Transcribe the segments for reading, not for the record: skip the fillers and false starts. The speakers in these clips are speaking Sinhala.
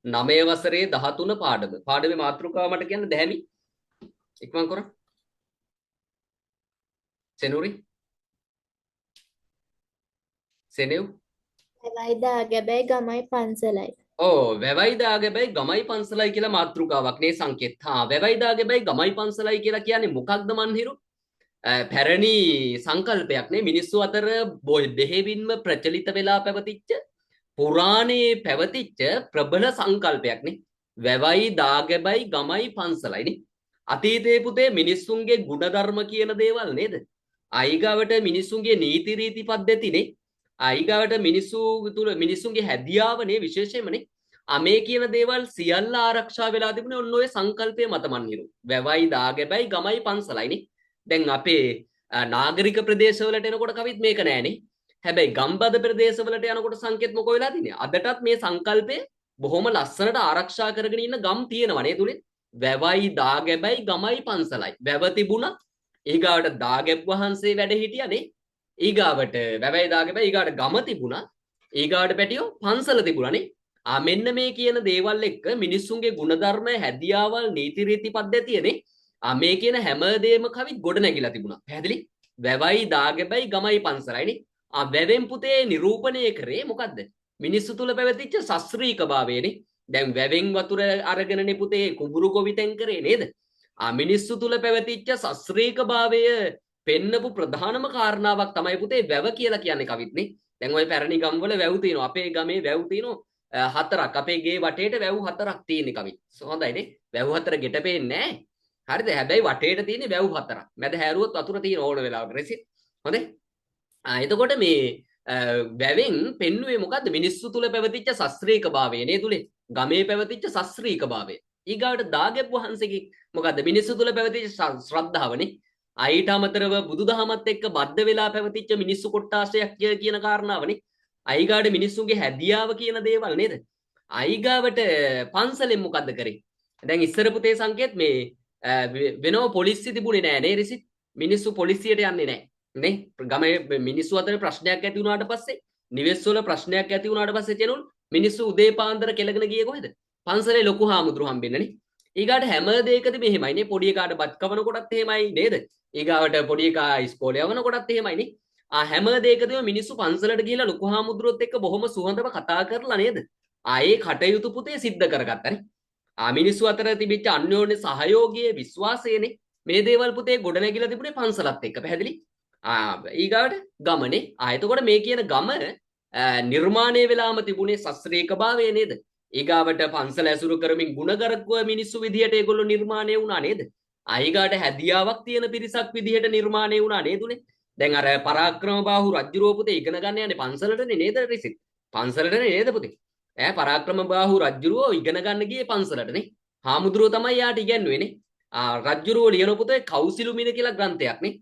9 වසරේ 13 පාඩම. පාඩමේ මාතෘකාව මට කියන්න දැහැමි. ඉක්මන් කර. සෙනුරි. සෙනෙව්. වැවයිදා ගැබැයි ගමයි පන්සලයි. ඕ වැවයිදාගේබයි ගමයි පන්සලයි කියලා මාතෘකාවක් නේ සංකේත්. හා වැවයිදාගේබයි ගමයි පන්සලයි කියලා කියන්නේ මොකක්ද මන්හිරු? පැරණි සංකල්පයක් නේ මිනිස්සු අතර බෙහෙවින්ම ප්‍රචලිත වෙලා පැවතිච්ච පුරාණයේ පැවතිච්ච ප්‍රබල සංකල්පයක් නේ. වැවයි දාගැබයි ගමයි පන්සලයි නේ. අතීතයේ පුතේ මිනිස්සුන්ගේ ගුණධර්ම කියන දේවල් නේද? අයිගාවට මිනිස්සුන්ගේ නීති රීති පද්ධතිනේ. අයිගාවට මිනිස්සු තුල මිනිස්සුන්ගේ හැදියාවනේ විශේෂයෙන්මනේ. මේ කියන දේවල් සියල්ල ආරක්ෂා වෙලා තිබුණේ ඔන්න ඔය සංකල්පය මත මන්හිරු. වැවයි දාගැබයි ගමයි පන්සලයිනේ. දැන් අපේ නාගරික ප්‍රදේශවලට එනකොට කවිත් මේක නෑනේ. හැබැයි ගම්බද ප්‍රදේශවලට යනකොට සංකේත මොකෝ වෙලා තින්නේ? අදටත් මේ සංකල්පය බොහොම ලස්සනට ආරක්ෂා කරගෙන ඉන්න ගම් තියෙනවනේ තුලින්. වැවයි දාගැබයි ගමයි පන්සලයි. වැව තිබුණා. ඊගාවට දාගැබ් වහන්සේ වැඩ හිටියානේ. ඊගාවට වැවයි දාගැබයි ඊගාවට ගම තිබුණා. ඊගාවට පැටියෝ පන්සල තිබුණානේ. මෙන්න මේ කියන දේවල් එක්ක මිනිස්සුන්ගේ ගුණධර්ම හැදියාවල් නීති රීති පද්ධතියනේ මේ කියන හැමදේම කවිත් ගොඩ නැගිලා තිබුණා. පැහැදිලි? වැවයි දාගැබයි ගමයි පන්සලයිනේ. වැවෙන් පුතේ නිරූපණය කරේ මොකද්ද? මිනිස්සු තුල පැවතිච්ච ශාස්ත්‍රීයභාවයනේ. දැන් වැවෙන් වතුර අරගෙනනේ පුතේ කුඹුරු ගොවිතැන් කරේ නේද? මිනිස්සු තුල පැවතිච්ච ශාස්ත්‍රීයභාවය පෙන්නපු ප්‍රධානම කාරණාවක් තමයි පුතේ වැව කියලා කියන්නේ කවිත්නේ. දැන් ওই පැරණි ගම්වල වැව් තියෙනවා. අපේ ගමේ වැව් තියෙනවා හතරක්. අපේ ගේ වටේට වැව් හතරක් තියෙන කවිත්. හොඳයිනේ. වැව් හතර ගෙට පේන්නේ නැහැ. හරිද? හැබැයි වටේට තියෙන වැව් හතරක්. මැද හැරුවොත් වතුර තියෙන ඕන වෙලාවකට රෙසිත්. හොඳේ? එතකොට මේ වැවෙන් පෙන්වුවේ මොකද්ද? මිනිස්සු තුල පැවතිච්ච ශාස්ත්‍රීයභාවය නේ තුලේ. ගමේ පැවතිච්ච ශාස්ත්‍රීයභාවය. ඊගාවට දාගැබ් වහන්සේගේ මොකද්ද? මිනිස්සු තුල පැවතිච්ච ශ්‍රද්ධාවනේ. ඊට අමතරව බුදුදහමත් එක්ක බද්ධ වෙලා පැවතිච්ච මිනිස්සු කොට්ටාසයක් කියන කාරණාවනේ. ඊගාවට මිනිස්සුන්ගේ හැදියාව කියන දේවල් නේද? ඊගාවට පන්සලෙන් මොකද්ද කරේ? දැන් ඉස්සර පුතේ සංකේත් මේ වෙනව පොලිසිය තිබුණේ නෑ නේ රිසිත්. මිනිස්සු පොලිසියට යන්නේ නෑ. නේ ගමේ මිනිස්සු අතර ප්‍රශ්නයක් ඇති වුණාට පස්සේ නිවෙස් වල ප්‍රශ්නයක් ඇති වුණාට පස්සේ චෙනුල් මිනිස්සු උදේ පාන්දර කෙලගෙන ගියේ කොහෙද? පන්සලේ ලොකු හාමුදුරු හම්බෙන්නනේ. ඊගාට හැම දෙයකදී මෙහෙමයිනේ. පොඩි එකාට බත් කවන කොටත් එහෙමයි නේද? ඊගාවට පොඩි එකා ඉස්කෝලේ යවන කොටත් එහෙමයිනේ. හැම දෙයකදීම මිනිස්සු පන්සලට ගිහිලා ලොකු හාමුදුරුවොත් එක්ක බොහොම සුහදව කතා කරලා නේද? ඒ කටයුතු පුතේ සිද්ධ කරගත්තනේ. මිනිස්සු අතර තිබිච්ච අන්‍යෝන්‍ය සහයෝගයේ විශ්වාසයනේ මේ දේවල් පුතේ ගොඩ නැගිලා තිබුණේ පන්සලත් එක්ක. පැහැදිලි? ඊගාවට ගමනේ. එතකොට මේ කියන ගම නිර්මාණය වෙලාම තිබුණේ ශාස්ත්‍රීයභාවය නේද? ඊගාවට පන්සල ඇසුරු කරමින් ගුණගරුක මිනිස්සු විදියට ඒගොල්ලෝ නිර්මාණය වුණා නේද? ඊගාට හැදියාවක් තියෙන පිරිසක් විදියට නිර්මාණය වුණා නේදුනේ? දැන් අර පරාක්‍රමබාහු රජුරෝ පුතේ ඉගෙන ගන්න යන්නේ පන්සලටනේ නේද රිසිත්? පන්සලටනේ නේද පුතේ? පරාක්‍රමබාහු රජුරෝ ඉගෙන ගන්න ගියේ පන්සලටනේ. හාමුදුරුවෝ තමයි යාට ඉගැන්වුවේනේ. රජ්ජුරුව ලියන පුතේ කෞසිලුමින කියලා ග්‍රන්ථයක් නේ.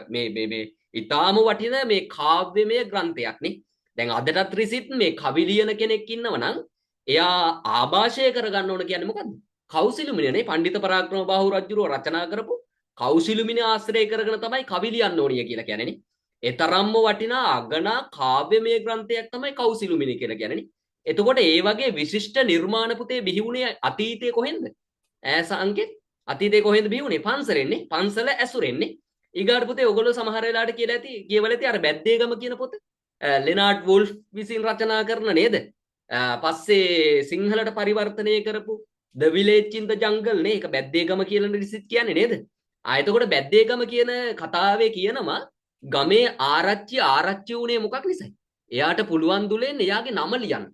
මේ ඊටාම වටින මේ කාව්‍යමය ග්‍රන්ථයක් නේ. දැන් අදටත් රිසිත් මේ කවි ලියන කෙනෙක් ඉන්නව නම් එයා ආభాෂය කරගන්න ඕන කියන්නේ මොකද්ද? කෞසිලුමිනනේ. පඬිත පරාක්‍රමබාහු රජ්ජුරුව රචනා කරපු කෞසිලුමින ආශ්‍රය කරගෙන තමයි කවි ලියන්න ඕනිය කියලා කියන්නේ නේ. ඒ තරම්ම වටිනා අගනා කාව්‍යමය ග්‍රන්ථයක් තමයි කෞසිලුමින කියලා කියන්නේ නේ. එතකොට ඒ වගේ විශිෂ්ට නිර්මාණ පුතේ බිහි වුණේ අතීතයේ කොහෙන්ද? සංකේත් අතීතේ කොහෙන්ද බිහි වුනේ? පන්සලෙන්නේ. පන්සල ඇසුරෙන්නේ. ඊගාට පුතේ ඔයගොල්ලෝ සමහර වෙලාවට කියලා ඇති කියවල ඇති අර බැද්දේගම කියන පොත. ලෙනාඩ් වොල්ෆ් විසින් රචනා කරන නේද? පස්සේ සිංහලට පරිවර්තනය කරපු The Village in the Jungle නේ. ඒක බැද්දේගම කියලා රිසිත් කියන්නේ නේද? එතකොට බැද්දේගම කියන කතාවේ කියනවා ගමේ ආරච්චි වුණේ මොකක් නිසායි? එයාට පුළුවන් දුලෙන් එයාගේ නම ලියන්න.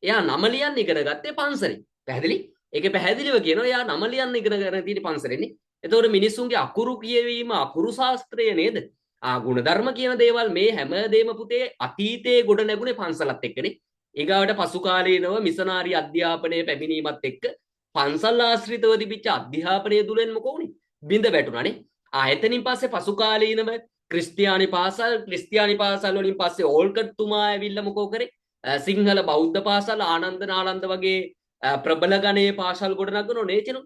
එයා නම ලියන්න ඉගෙන ගත්තේ පන්සලේ. පැහැදිලි? ඒකේ පැහැදිලිව කියනවා එයා නම ලියන්න ඉගෙන ගන්න තියෙන පන්සලේනේ. එතකොට මිනිස්සුන්ගේ අකුරු කියවීම අකුරු ශාස්ත්‍රය නේද? ගුණධර්ම කියන දේවල් මේ හැමදේම පුතේ අතීතයේ ගොඩ නැගුණේ පන්සලත් එක්කනේ. ඊගාවට පසු කාලීනව මිෂනාරි අධ්‍යාපනයේ පැමිණීමත් එක්ක පන්සල් ආශ්‍රිතව තිබිච්ච අධ්‍යාපනයේ දුලෙන් මොකෝ උනේ? බිඳ වැටුණානේ. එතනින් පස්සේ පසු කාලීනව ක්‍රිස්තියානි පාසල් වලින් පස්සේ ඕල්කට් තුමා ඇවිල්ලා මොකෝ කරේ? සිංහල බෞද්ධ පාසල් ආනන්ද නාලන්ද වගේ ප්‍රබල ගණයේ පාසල් ගොඩ නගනෝ නේචනු.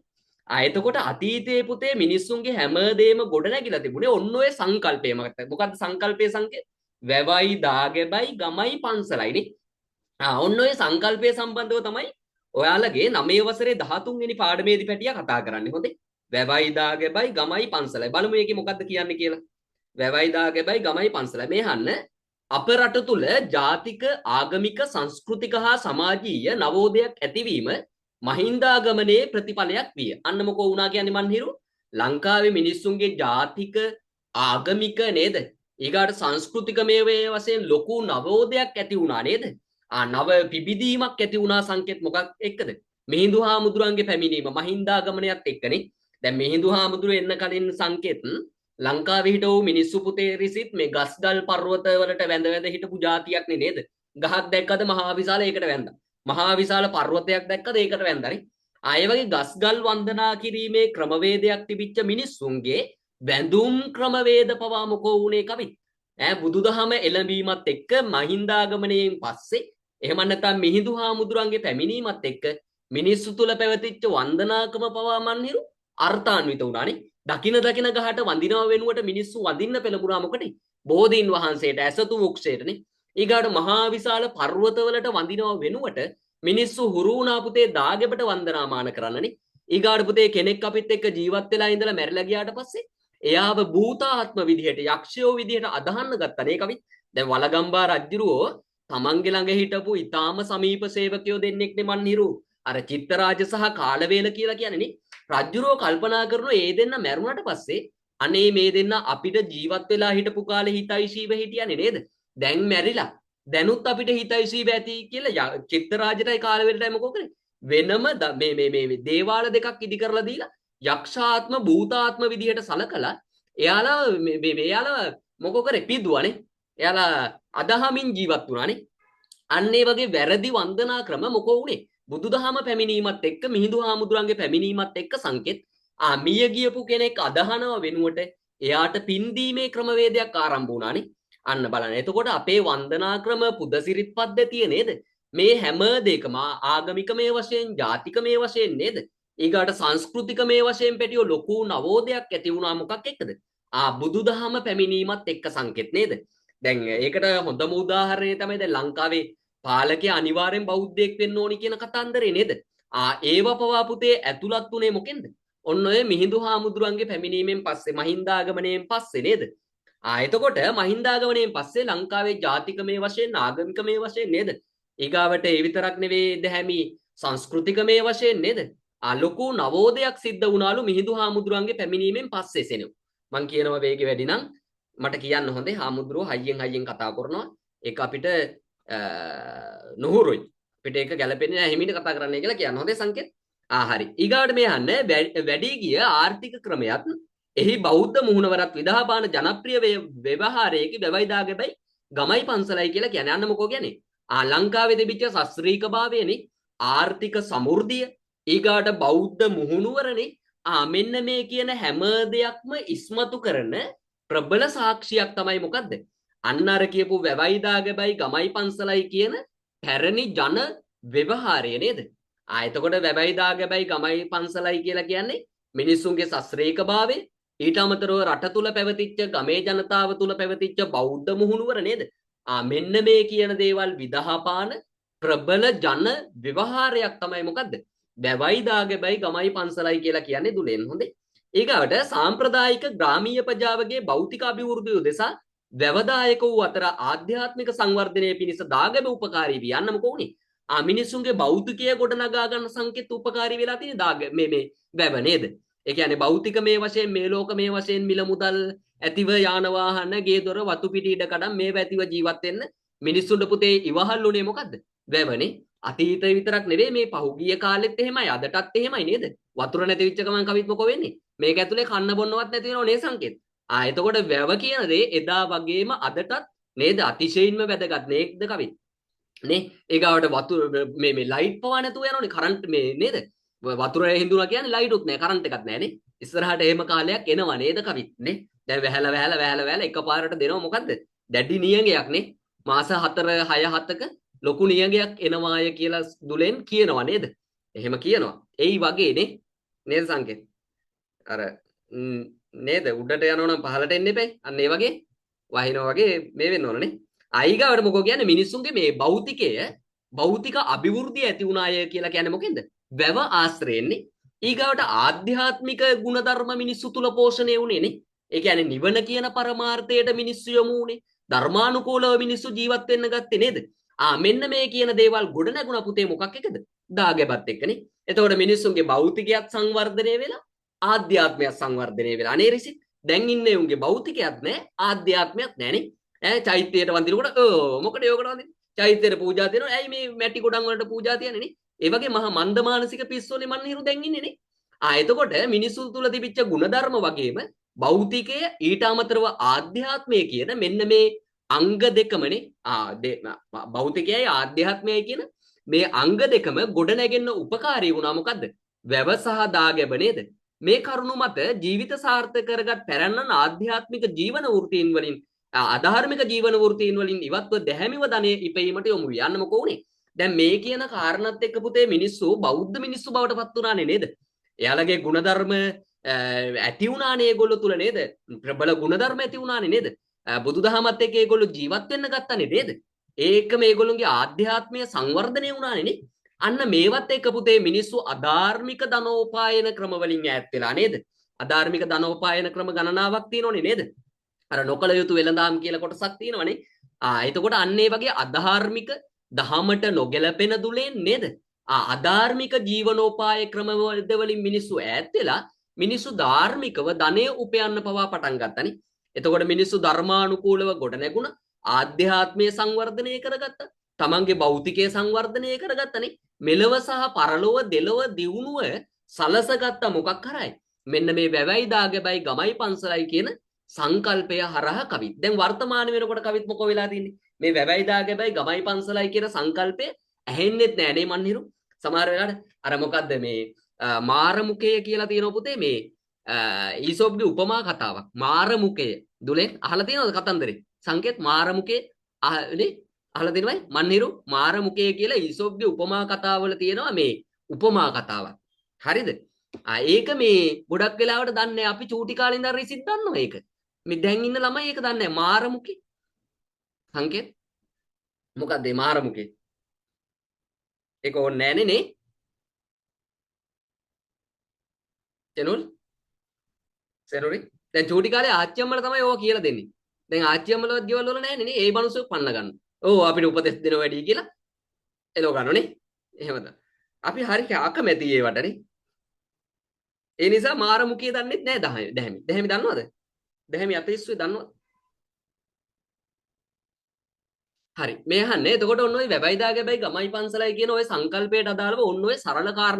එතකොට අතීතයේ පුතේ මිනිස්සුන්ගේ හැමදේම ගොඩ නැගිලා තිබුණේ ඔන්න ඔය සංකල්පය මත. මොකද්ද සංකල්පයේ සංකේ? වැවයි දාගැබයි ගමයි පන්සලයිනේ. ඔන්න ඔය සංකල්පය සම්බන්ධව තමයි ඔයාලගේ 9 වසරේ 13 වෙනි පාඩමේදී පැටියා කතා කරන්නේ හොඳේ. වැවයි දාගෙබයි ගමයි පන්සලයි. බලමු මේකේ මොකද්ද කියන්නේ කියලා. වැවයි දාගෙබයි ගමයි පන්සලයි. මේ අහන්න අප රට තුල ජාතික ආගමික සංස්කෘතික හා සමාජීය නවෝදයක් ඇතිවීම මහින්දාගමනයේ ප්‍රතිඵලයක් විය. අන්න මොකෝ වුණා කියන්නේ මන්හිරු ලංකාවේ මිනිස්සුන්ගේ ජාතික ආගමික නේද? ඊගාට සංස්කෘතික මේවේ වශයෙන් ලොකු නවෝදයක් ඇති වුණා නේද? නව පිබිදීමක් ඇති වුණා සංකේත මොකක් එක්කද? මිහිඳු හාමුදුරන්ගේ පැමිණීම මහින්දාගමනයත් එක්කනේ. දැන් මිහිඳු හාමුදුරු එන්න කලින් සංකේත ලංකාවේ හිටවූ මිනිස්සු පුතේ රිසිත් මේ ගස්ගල් පර්වත වලට වැඳ වැඳ හිටපු જાතියක් නේද? ගහක් දැක්කද මහා විශාල ඒකට වැඳා. මහා විශාල පර්වතයක් දැක්කද ඒකට වැඳරි. ආයෙ වගේ ගස්ගල් වන්දනා කිරීමේ ක්‍රමවේදයක් තිබිච්ච මිනිස්සුන්ගේ වැඳුම් ක්‍රමවේද පවා මොකෝ වුණේ කවි. බුදුදහම එළඹීමත් එක්ක මහින්දාගමනයෙන් පස්සේ එහෙම නැත්නම් මිහිඳු හාමුදුරන්ගේ පැමිණීමත් එක්ක මිනිස්සු තුල පැවතිච්ච වන්දනාකම පවා මන්හිරු අර්ථාන්විත වුණානේ. දකින දකින ගහට වඳිනව වෙනුවට මිනිස්සු වඳින්න පෙළඹුණා මොකටද? බෝධීන් වහන්සේට ඇසතු වෘක්ෂයටනේ. ඊගාට මහා විශාල පර්වතවලට වඳිනව වෙනුවට මිනිස්සු හුරු වුණා පුතේ දාගෙබට වන්දනාමාන කරන්නනේ. ඊගාට පුතේ කෙනෙක් අපිත් එක්ක ජීවත් වෙලා ඉඳලා මැරිලා ගියාට පස්සේ එයාව භූතාත්ම විදිහට යක්ෂයෝ විදිහට අදහන්න ගත්තනේ කවි. දැන් වලගම්බා රජුරෝ තමන්ගේ ළඟ හිටපු ඊටාම සමීප සේවකයෝ දෙන්නෙක් නේ මන්හිරු. අර චිත්තරාජ සහ කාලවේල කියලා කියන්නේනේ. රජුරෝ කල්පනා කරන ඒ දෙන්න මැරුණාට පස්සේ අනේ මේ දෙන්න අපිට ජීවත් වෙලා හිටපු කාලේ හිතයිශීව හිටියනේ නේද? දැන් මැරිලා. දැනුත් අපිට හිතයිශීව ඇති කියලා චිත්තරාජටයි කාලවේලටයි මොකෝ කරේ? වෙනම මේ දේවාල දෙකක් ඉදි කරලා දීලා යක්ෂාත්ම භූතාත්ම විදිහට සලකලා එයාලා මොකෝ කරේ පිදුවනේ. එයාලා අදහමින් ජීවත් වුණානේ. අන්න ඒ වගේ වැරදි වන්දනා ක්‍රම මොකෝ උනේ? බුදුදහම පැමිණීමත් එක්ක මිහිඳු හාමුදුරන්ගේ පැමිණීමත් එක්ක සංකේත මිය ගියපු කෙනෙක් අදහනව වෙනුවට එයාට පින්දීමේ ක්‍රමවේදයක් ආරම්භ වුණානේ. අන්න බලන්න. එතකොට අපේ වන්දනා ක්‍රම පුදසිරිත් පද්ධතිය නේද? මේ හැම දෙයකම ආගමික මේ වශයෙන්, ජාතික මේ වශයෙන් නේද? ඊගාට සංස්කෘතික මේ වශයෙන් පැටියෝ ලොකු නවෝදයක් ඇති වුණා මොකක් එක්කද? බුදුදහම පැමිණීමත් එක්ක සංකේත නේද? දැන් ඒකට හොඳම උදාහරණය තමයි දැන් ලංකාවේ පාලකයා අනිවාර්යෙන් බෞද්ධයෙක් වෙන්න ඕනි කියන කතන්දරේ නේද? ඒව පවා පුතේ ඇතුළත් උනේ මොකෙන්ද? ඔන්න ඔය මිහිඳු හාමුදුරන්ගේ පැමිණීමෙන් පස්සේ මහින්දාගමනයෙන් පස්සේ නේද? එතකොට මහින්දාගමනයෙන් පස්සේ ලංකාවේ ජාතික මේ වශයෙන් ආගමික මේ වශයෙන් නේද? ඊගාවට ඒ විතරක් නෙවෙයි දැහැමි සංස්කෘතික මේ වශයෙන් නේද? ලොකු නවෝදයක් සිද්ධ වුණාලු මිහිඳු හාමුදුරන්ගේ පැමිණීමෙන් පස්සේ සෙනෙව. මං කියනවා වේගෙ වැඩි නම් මට කියන්න හොඳේ හාමුදුරුවෝ හයියෙන් කතා කරනවා. ඒක අපිට නුහුරුයි. අපිට ඒක ගැලපෙන්නේ නැහැ හිමිට කතා කරන්නයි කියලා කියන්න හොඳේ සංකේත. හරි. ඊගාවට මේ අහන්න වැඩි ගිය ආර්ථික ක්‍රමයක් එහි බෞද්ධ මුහුණවරත් විදහාපාන ජනප්‍රිය ව්‍යවහාරයේ වැවයි දාගෙබයි ගමයි පන්සලයි කියලා කියන්නේ. අන්න මොකෝ කියන්නේ? ලංකාවේ තිබිච්ච ශාස්ත්‍රීයභාවයනේ ආර්ථික සමෘද්ධිය ඊගාට බෞද්ධ මුහුණුවරනේ මෙන්න මේ කියන හැම දෙයක්ම ඉස්මතු කරන ප්‍රබල සාක්ෂියක් තමයි මොකද්ද? අන්න අර කියපු වැවයි දාගෙබයි ගමයි පන්සලයි කියන පැරණි ජන ව්‍යවහාරය නේද? එතකොට වැවයි දාගෙබයි ගමයි පන්සලයි කියලා කියන්නේ මිනිස්සුන්ගේ ශාස්ත්‍රීයභාවය ඊට අමතරව රට තුල පැවතිච්ච ගමේ ජනතාව තුල පැවතිච්ච බෞද්ධ මුහුණුවර නේද? මෙන්න මේ කියන දේවල් විදහාපාන ප්‍රබල ජන ව්‍යවහාරයක් තමයි මොකද්ද? වැවයි දාගෙබයි ගමයි පන්සලයි කියලා කියන්නේ දුලෙන් හොඳේ. ඊගාවට සාම්ප්‍රදායික ග්‍රාමීය ප්‍රජාවගේ භෞතික අභිවෘද්ධිය උදෙසා වැවදායක වූ අතර ආධ්‍යාත්මික සංවර්ධනය පිණිස දාගෙබ උපකාරී වී යන්න මොකෝ උනේ? මිනිස්සුන්ගේ භෞතිකය ගොඩනගා ගන්න සංකේත උපකාරී වෙලා තියෙන මේ වැව නේද? ඒ කියන්නේ භෞතික මේ වශයෙන් මේ ලෝක මේ වශයෙන් මිල මුදල් ඇතිව යාන වාහන ගේ දොර වතු පිටි ඉඩ කඩම් මේ වැතිව ජීවත් වෙන්න මිනිස්සුන්ට පුතේ ඉවහල් උනේ මොකද්ද? වැවනේ. අතීතේ විතරක් නෙවෙයි මේ පහුගිය කාලෙත් එහෙමයි අදටත් එහෙමයි නේද? වතුර නැති වෙච්ච ගමන් කවිත් මොකෝ වෙන්නේ? මේක ඇතුලේ කන්න බොන්නවත් නැති වෙනව නේ සංකේත. එතකොට වැව කියන දේ එදා වගේම අදටත් නේද අතිශයින්ම වැදගත් නේද කවිත්? නේ ඒගාවට වතුර මේ ලයිට් පවා නැතුව යනෝනේ කරන්ට් මේ නේද? වතුරේ හින්දුනා කියන්නේ ලයිට් උත් නැහැ කරන්ට් එකක් නැහැ නේ. ඉස්සරහට එහෙම කාලයක් එනවා නේද කවිත් නේ? දැන් වැහැලා එකපාරට දෙනවා මොකද්ද? දැඩි නියඟයක් නේ. මාස 4 6 7ක ලොකු නියඟයක් එනවාය කියලා දුලෙන් කියනවා නේද? එහෙම කියනවා. එයි වගේ නේ. නේද සංකේත? අර නේද උඩට යනවා නම් පහළට එන්න එපේ. අන්න ඒ වගේ වහිනවා වගේ මේ වෙන්න ඕනනේ. අයිගාවට මොකෝ කියන්නේ මිනිස්සුන්ගේ මේ භෞතිකය භෞතික අභිවෘද්ධිය ඇති වුණාය කියලා කියන්නේ මොකෙන්ද? වැව ආශ්‍රයෙන්නේ. ඊගාවට ආධ්‍යාත්මික ගුණධර්ම මිනිස්සු තුල පෝෂණය වුණේ නේ. ඒ කියන්නේ නිවන කියන පරමාර්ථයට මිනිස්සු යොමු වුණේ. ධර්මානුකූලව මිනිස්සු ජීවත් වෙන්න ගත්තේ නේද? මෙන්න මේ කියන දේවල් ගොඩ නැගුණ පුතේ මොකක් එකද? දාගැබත් එක්කනේ. එතකොට මිනිස්සුන්ගේ භෞතිකයත් සංවර්ධනය වෙලා ආධ්‍යාත්මයත් සංවර්ධනය වෙලා නේ රිසි. දැන් ඉන්නේ උන්ගේ භෞතිකයක් නැහැ ආධ්‍යාත්මයක් නැහනේ. චෛත්‍යයට වඳිනකොට මොකටද යෝකට වඳින්නේ? චෛත්‍යයට පූජා දෙනවා. ඇයි මේ මැටි ගොඩන් වලට පූජා තියන්නේ නේ? ඒ වගේ මහා මන්ද මානසික පිස්සෝනේ මන් හිරු දැන් ඉන්නේ නේ. එතකොට මිනිසුන් තුල තිබිච්ච ಗುಣධර්ම වගේම භෞතිකය ඊට අමතරව ආධ්‍යාත්මය කියන මෙන්න මේ අංග දෙකමනේ භෞතිකයයි ආධ්‍යාත්මයයි කියන මේ අංග දෙකම ගොඩ නැගෙන්න උපකාරී වුණා මොකද්ද? වැව සහ දාගැබ නේද? මේ කරුණු මත ජීවිත සාර්ථක කරගත් පැරණන් ආධ්‍යාත්මික ජීවන වෘත්තීන් වලින් අධාර්මික ජීවන වෘත්තීන් වලින් ඉවත්ව දැහැමිව ධනෙ ඉපීමට යොමු යන්න මොකෝ උනේ? දැන් මේ කියන කාරණත් එක්ක පුතේ මිනිස්සු බෞද්ධ මිනිස්සු බවට පත් වුණානේ නේද? එයාලගේ ಗುಣධර්ම ඇති වුණානේ ඒගොල්ලෝ තුල නේද? ප්‍රබල ಗುಣධර්ම ඇති වුණානේ නේද? බුදුදහමත් එක්ක ඒගොල්ලෝ ජීවත් වෙන්න ගත්තානේ නේද? ඒකම ඒගොල්ලෝගේ ආධ්‍යාත්මය සංවර්ධනය වුණානේ නේ. අන්න මේවත් එක්ක පුතේ මිනිස්සු අධාර්මික ධනෝපායන ක්‍රම වලින් ඈත් වෙලා නේද? අධාර්මික ධනෝපායන ක්‍රම ගණනාවක් තියෙනෝනේ නේද? අර නොකල යුතු වෙළඳාම් කියලා කොටසක් තියෙනවනේ. එතකොට අන්න ඒ වගේ අධාර්මික දහමට නොගැලපෙන දුලෙන් නේද? අධාර්මික ජීවනෝපාය ක්‍රමවලද වලින් මිනිස්සු ඈත් වෙලා මිනිස්සු ධාර්මිකව ධනෙ උපයන්න පවා පටන් ගත්තනේ. එතකොට මිනිස්සු ධර්මානුකූලව ගොඩ නැගුණ ආධ්‍යාත්මයේ සංවර්ධනය කරගත්තා. තමන්ගේ භෞතිකයේ සංවර්ධනය කරගත්තනේ. මෙලව සහ පරලොව දෙලොව දියුණුව සලසගත්ත මොකක් කරයි? මෙන්න මේ වැවයි දාගැබයි ගමයි පන්සලයි කියන සංකල්පය හරහා කවිත්. දැන් වර්තමාන වෙනකොට කවිත් මොකෝ වෙලා තින්නේ? මේ වැවයි දාගැබයි ගමයි පන්සලයි කියන සංකල්පය ඇහෙන්නෙත් නෑ නේ මන්හිරු. සමහර වෙලාවට අර මොකද්ද මේ මාරමුකය කියලා තියෙන පුතේ මේ ඊසොප්ගේ උපමා කතාවක්. මාරමුකය දුලෙන් අහලා තියෙනවද කතන්දරේ? සංකේත් මාරමුකේ නේ අහලා තියෙනවයි මන්හිරු මාරමුකය කියලා ඊසොප්ගේ උපමා කතාවල තියෙනවා මේ උපමා කතාවක්. හරිද? ඒක මේ ගොඩක් වෙලාවට දන්නේ අපි චූටි කාලේ ඉඳන් රිසිත් දන්නවා ඒක. මේ දැන් ඉන්න ළමයි ඒක දන්නේ නැහැ මාරමුකේ. සංකේත් මොකක්ද මේ මාරමුකේ? ඒක ඕනේ නෑනේ නේ. චනුල් සෙරුරි දැන් චූටි කාලේ ආච්චි අම්මලා තමයි ඕවා කියලා දෙන්නේ. දැන් ආච්චි අම්මලවත් ගෙවල් වල නෑනේ නේ. ඒ මිනිස්සු පන්න ගන්න. අපිට උපදෙස් දෙන වැඩි කියලා එලෝ ගන්නෝනේ. එහෙමද? අපි හරි අකමැති ඒවටනේ. ඒ නිසා මාරමුකේ දන්නෙත් නෑ දැහැමි. දැහැමි දන්නවද? දැහැමි අතීස්සේ දන්නවද? හරි. මේ අහන්නේ එතකොට ඔන්න ඔය වැබයි දාගැබයි ගමයි පන්සලයි කියන ඔය සංකල්පයට අදාළව ඔන්න ඔය සරල කාරණා